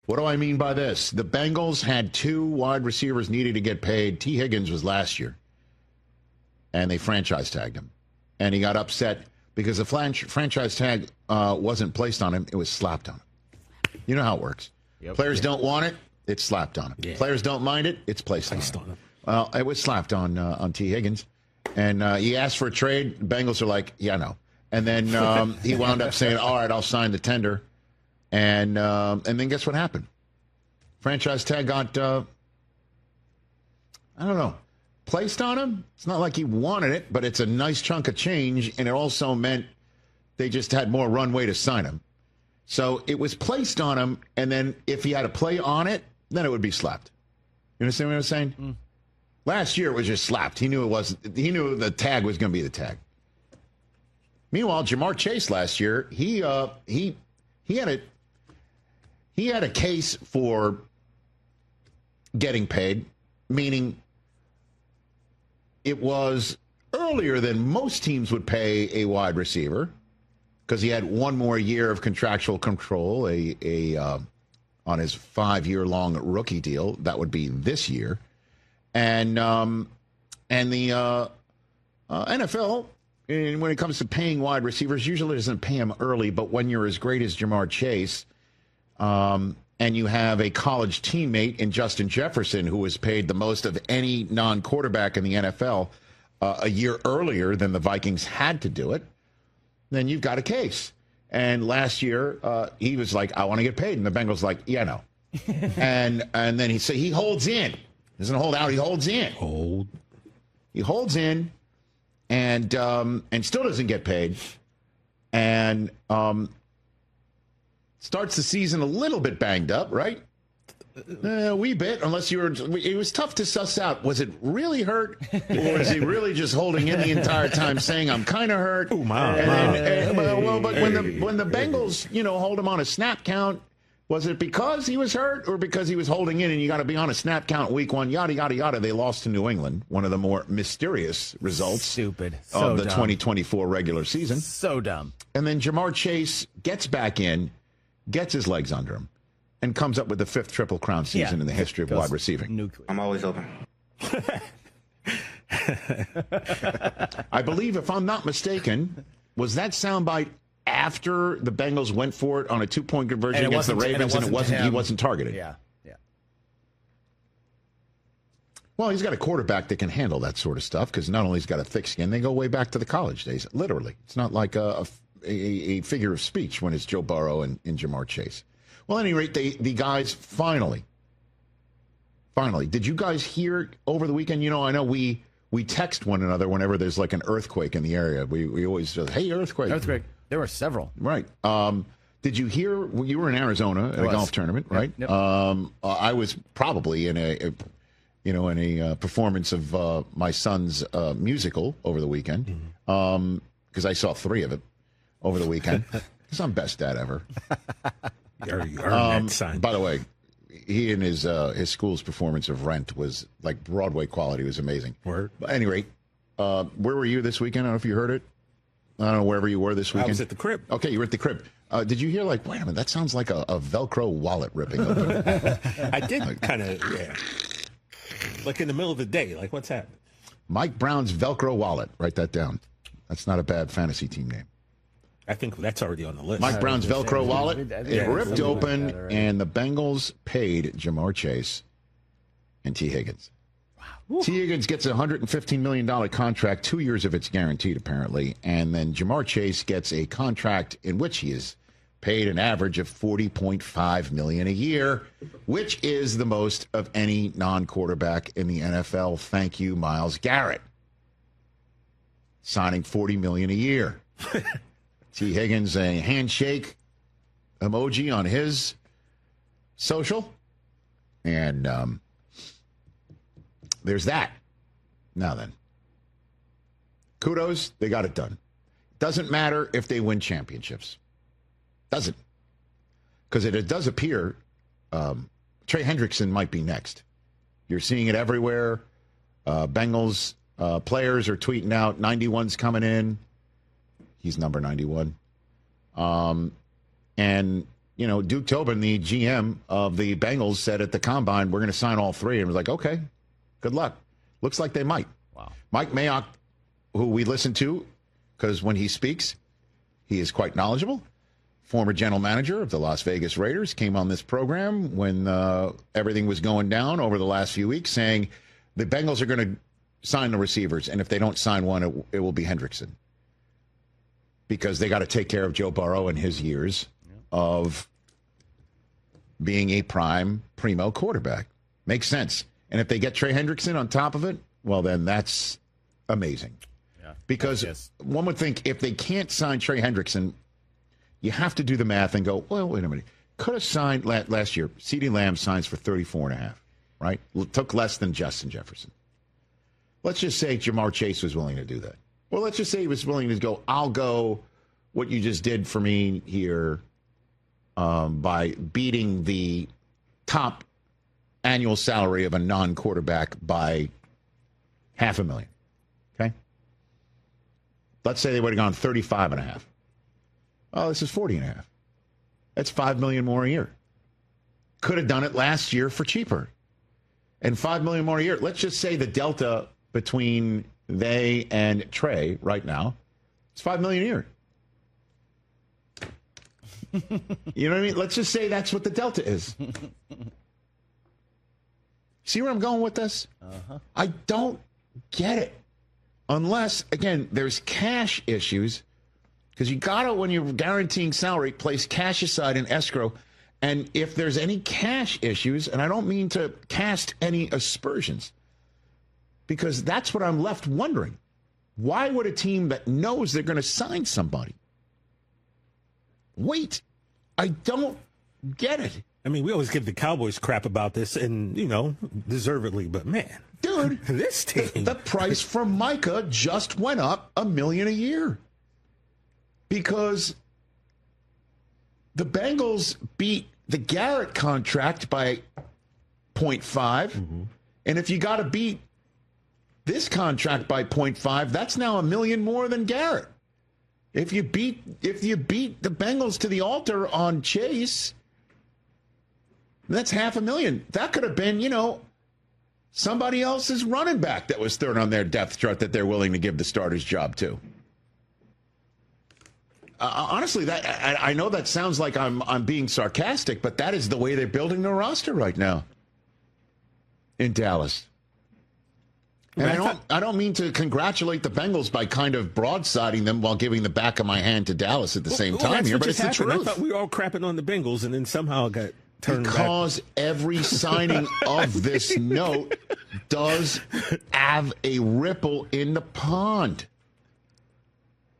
What do I mean by this? The Bengals had 2 wide receivers needed to get paid. T. Higgins was last year, and they franchise tagged him. And he got upset because the franchise tag wasn't placed on him. It was slapped on him. You know how it works. Yep. Players don't want it. It's slapped on him. Yeah. Players don't mind it. It's placed on him. Well, it was slapped on T. Higgins. And he asked for a trade. Bengals are like, yeah, no. And then he wound up saying, all right, I'll sign the tender. And then guess what happened? Franchise tag got, I don't know, placed on him. It's not like he wanted it, but it's a nice chunk of change. And it also meant they just had more runway to sign him. So it was placed on him. And then if he had a play on it, then it would be slapped. You understand what I was saying? Mm. Last year it was just slapped. He knew it wasn't. He knew the tag was going to be the tag. Meanwhile, Jamar Chase last year, he had a case for getting paid, meaning it was earlier than most teams would pay a wide receiver because he had one more year of contractual control on his 5-year-long rookie deal. That would be this year. And the NFL, when it comes to paying wide receivers, usually doesn't pay them early. But when you're as great as Jamar Chase, and you have a college teammate in Justin Jefferson, who was paid the most of any non-quarterback in the NFL a year earlier than the Vikings had to do it, then you've got a case. And last year, he was like, I want to get paid. And the Bengals like, yeah, no. and then he holds in. Doesn't hold out. He holds in. He holds in, and still doesn't get paid, and starts the season a little bit banged up, right? A wee bit, unless you were. It was tough to suss out. Was it really hurt, or is he really just holding in the entire time, saying I'm kind of hurt? Oh, but when the Bengals, hold him on a snap count. Was it because he was hurt or because he was holding in and you got to be on a snap count week 1, yada, yada, yada? They lost to New England, one of the more mysterious results of the 2024 regular season. So dumb. And then Jamar Chase gets back in, gets his legs under him, and comes up with the 5th Triple Crown season in the history of wide receiving. Nuclear. I'm always open. I believe, if I'm not mistaken, was that soundbite after the Bengals went for it on a 2-point conversion against the Ravens, and he wasn't targeted. Yeah. Well, he's got a quarterback that can handle that sort of stuff because not only he's got a thick skin, they go way back to the college days. Literally, it's not like a figure of speech when it's Joe Burrow and Jamar Chase. Well, at any rate, the guys finally. Did you guys hear over the weekend? I know we text one another whenever there's like an earthquake in the area. We always just, hey, earthquake. Earthquake. There were several. Right. Did you hear? You were in Arizona at a golf tournament, right? Yep. I was probably in a performance of my son's musical over the weekend because I saw 3 of it over the weekend because I'm best dad ever. You earned that sign. By the way, he and his school's performance of Rent was like Broadway quality. It was amazing. Word. But at any rate, where were you this weekend? I don't know if you heard it. I don't know wherever you were this weekend. I was at the crib. Okay, you were at the crib. Did you hear, wait a minute, that sounds like a Velcro wallet ripping open? I did kind of, yeah. Like in the middle of the day. Like, what's happening? Mike Brown's Velcro wallet. Write that down. That's not a bad fantasy team name. I think that's already on the list. Mike Brown's Velcro wallet. It ripped open, and the Bengals paid Jamar Chase and T. Higgins. Wow. T. Higgins gets a $115 million contract, 2 years of it's guaranteed, apparently. And then Jamar Chase gets a contract in which he is paid an average of $40.5 million a year, which is the most of any non-quarterback in the NFL. Thank you, Myles Garrett. Signing $40 million a year. T. Higgins, a handshake emoji on his social. And there's that. Now then. Kudos, they got it done. Doesn't matter if they win championships. Doesn't. Because it does appear Trey Hendrickson might be next. You're seeing it everywhere. Bengals players are tweeting out 91's coming in. He's number 91. And, Duke Tobin, the GM of the Bengals, said at the Combine, we're going to sign all three. And was like, okay, good luck. Looks like they might. Wow. Mike Mayock, who we listen to, because when he speaks, he is quite knowledgeable. Former general manager of the Las Vegas Raiders, came on this program when everything was going down over the last few weeks, saying the Bengals are going to sign the receivers, and if they don't sign one, it will be Hendrickson. Because they got to take care of Joe Burrow in his years of being a primo quarterback. Makes sense. And if they get Trey Hendrickson on top of it, well, then that's amazing. Yeah. Because one would think if they can't sign Trey Hendrickson, you have to do the math and go, well, wait a minute. Could have signed last year. CeeDee Lamb signs for $34.5, right? Took less than Justin Jefferson. Let's just say Jamar Chase was willing to do that. Well, let's just say he was willing to go, I'll go what you just did for me here by beating the top annual salary of a non-quarterback by $500,000. Okay? Let's say they would have gone 35.5. Oh, this is 40.5. That's $5 million more a year. Could have done it last year for cheaper. And $5 million more a year. Let's just say the delta between they and Trey right now, it's $5 million a year. You know what I mean? Let's just say that's what the delta is. See where I'm going with this? Uh-huh. I don't get it. Unless, again, there's cash issues. Because you got to, when you're guaranteeing salary, place cash aside in escrow. And if there's any cash issues, and I don't mean to cast any aspersions, because that's what I'm left wondering. Why would a team that knows they're going to sign somebody wait? I don't get it. I mean, we always give the Cowboys crap about this, and, deservedly, but man. Dude, this team. The price for Micah just went up $1 million a year. Because the Bengals beat the Garrett contract by 0.5. Mm-hmm. And if you got to beat this contract by 0.5, that's now $1 million more than Garrett. If you beat the Bengals to the altar on Chase, that's $500,000. That could have been, somebody else's running back that was third on their depth chart that they're willing to give the starter's job to. Honestly, that I know that sounds like I'm being sarcastic, but that is the way they're building their roster right now in Dallas. And I don't mean to congratulate the Bengals by kind of broadsiding them while giving the back of my hand to Dallas at the same time here, but it's the truth. I thought we were all crapping on the Bengals, and then somehow it got turned because back. Every signing of this note does have a ripple in the pond.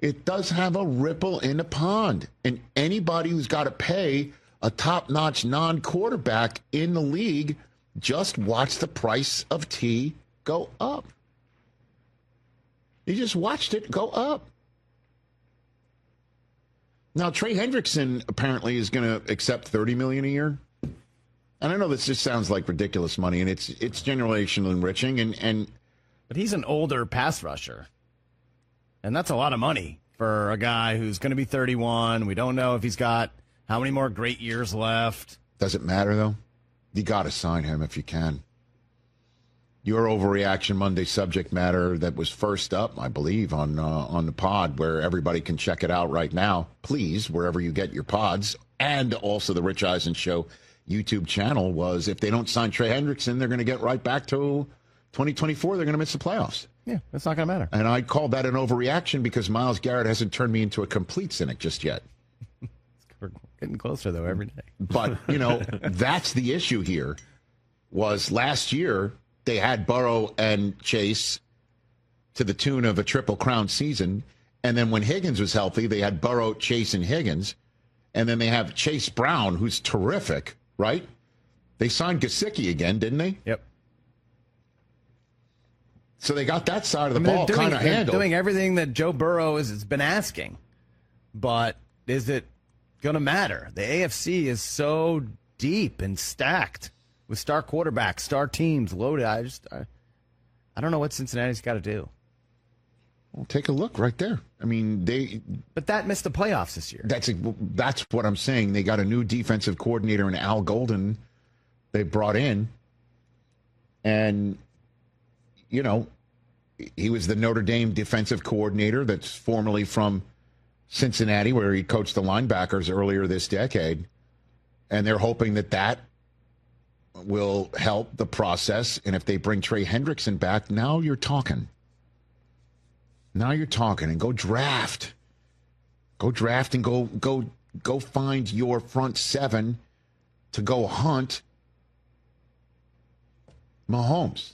It does have a ripple in the pond. And anybody who's got to pay a top-notch non-quarterback in the league, just watch the price of T go up. You just watched it go up. Now, Trey Hendrickson apparently is going to accept $30 million a year. And I know this just sounds like ridiculous money, and it's generational enriching. But he's an older pass rusher. And that's a lot of money for a guy who's going to be 31. We don't know if he's got how many more great years left. Does it matter, though? You got to sign him if you can. Your overreaction Monday subject matter that was first up, I believe, on the pod, where everybody can check it out right now. Please, wherever you get your pods, and also the Rich Eisen Show YouTube channel, was if they don't sign Trey Hendrickson, they're going to get right back to 2024. They're going to miss the playoffs. Yeah, that's not going to matter. And I call that an overreaction because Myles Garrett hasn't turned me into a complete cynic just yet. We're getting closer, though, every day. But, that's the issue here, was last year they had Burrow and Chase to the tune of a Triple Crown season. And then when Higgins was healthy, they had Burrow, Chase, and Higgins. And then they have Chase Brown, who's terrific, right? They signed Gesicki again, didn't they? Yep. So they got that side of the ball kind of handled. They're doing everything that Joe Burrow has been asking. But is it going to matter? The AFC is so deep and stacked with star quarterbacks, star teams, loaded. I don't know what Cincinnati's got to do. Well, take a look right there. I mean, But that missed the playoffs this year. That's what I'm saying. They got a new defensive coordinator in Al Golden they brought in. And, you know, he was the Notre Dame defensive coordinator that's formerly from Cincinnati, where he coached the linebackers earlier this decade. And they're hoping that will help the process. And if they bring Trey Hendrickson back, now you're talking. Now you're talking. And go draft. Go draft and go find your front seven to go hunt Mahomes.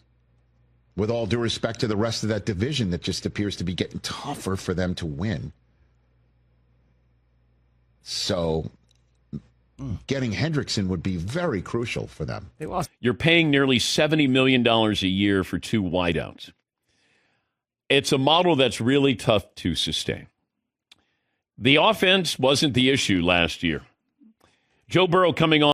With all due respect to the rest of that division that just appears to be getting tougher for them to win. So getting Hendrickson would be very crucial for them. They lost. You're paying nearly $70 million a year for two wideouts. It's a model that's really tough to sustain. The offense wasn't the issue last year. Joe Burrow coming on.